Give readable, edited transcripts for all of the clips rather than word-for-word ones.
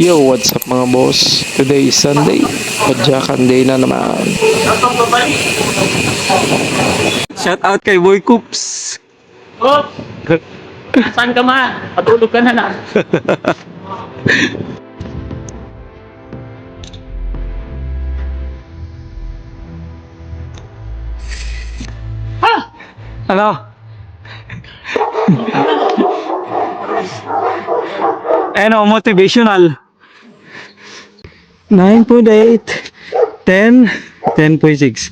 Yo, what's up mga boss? Today is Sunday. Padyakan day na naman. Shout out kay Boy Coops. Oh, saan ka ma? Patulog ka na na. Ano? Ano, motivational. 9.8 10 10.6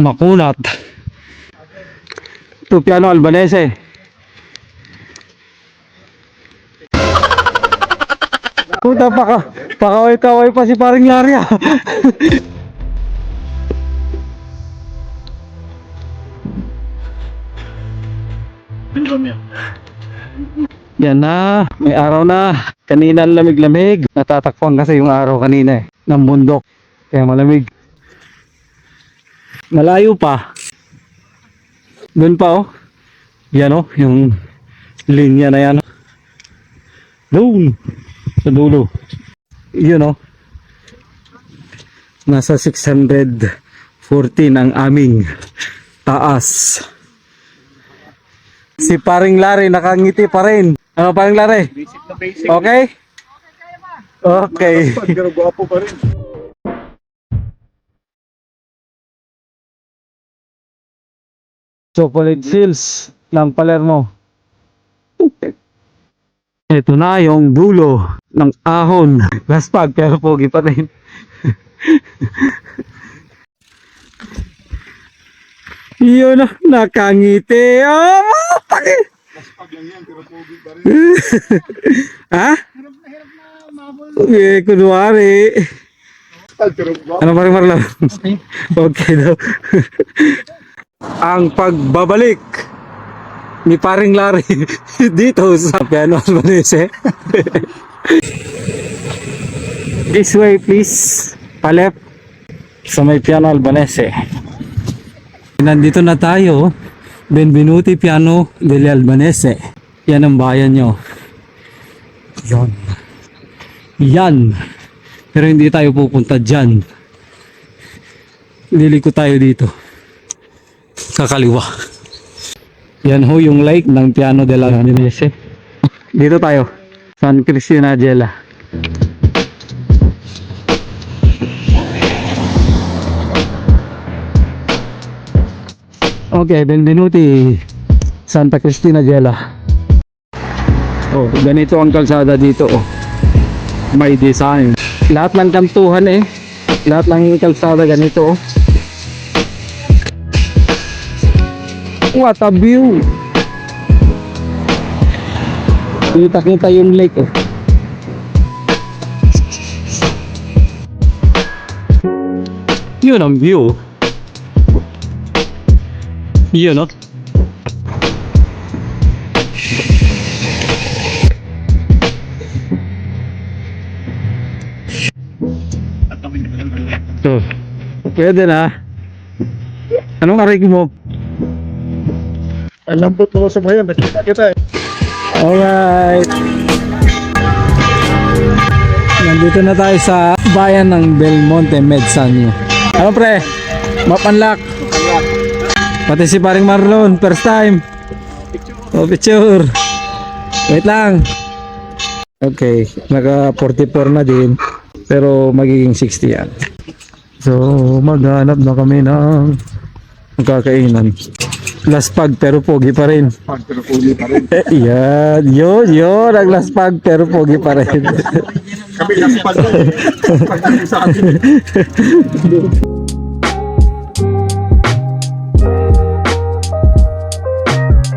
Makunat. Ito, piano Albanese. Puta, pakaway-kaway pa si paring Larya. Yan na, may araw na. Kanina lamig-lamig. Natatakpan kasi yung araw kanina ng bundok. Kaya malamig. Malayo pa. Doon pa oh. Yan oh, yung linya na yan. Doon. Sa dulo. Yun oh. Nasa 614 ang aming taas. Si paring Larry nakangiti pa rin. Ano paring Larry? Basic na basic. Okay? Okay. Gwapo pa rin. Chocolate Seals ng Palermo. Ito na yung dulo ng ahon. Last pag pero pogi pa rin. Yun na, nakangiti. Oh, paki! Ha? Okay, kunwari. Ano pa rin Marlon? Okay daw. Ang pagbabalik ni paring Larry dito sa Piano Albanese. This way please. Palep sa may Piano Albanese. Nandito na tayo. Benvenuti Piano delle Albanese. Yan ang bayan nyo. Yan. Yan. Pero hindi tayo pupunta dyan. Liliko tayo dito. Sa kaliwa. Yan ho yung lake ng Piano delle Albanese. Dito tayo. San Cristina Gela. Okay, benvenuti Santa Cristina Gela. Oh, ganito ang kalsada dito oh. May design. Lahat ng kantuhan eh. Lahat ng kalsada ganito oh. What a view. Kita-kita yung lake oh. Yun ang view. Yun no? So, pwede na. Anong aray mo? Ang lambot mo sa bayan. Nakita kita eh. Alright. Nandito na tayo sa bayan ng Belmonte Medsanio. Ano pre? Map unlock. Pati si paring Marlon, first time. Oh, picture. Wait lang. Okay, naka 44 na din. Pero magiging 60 yan. So, maghanap na kami ng magkakainan. Last pag pero pogi pa rin. Pag pero puli pa rin. Yan, yun. Ang last pag pero pogi pa rin. Kami last pag. Pag sa atin.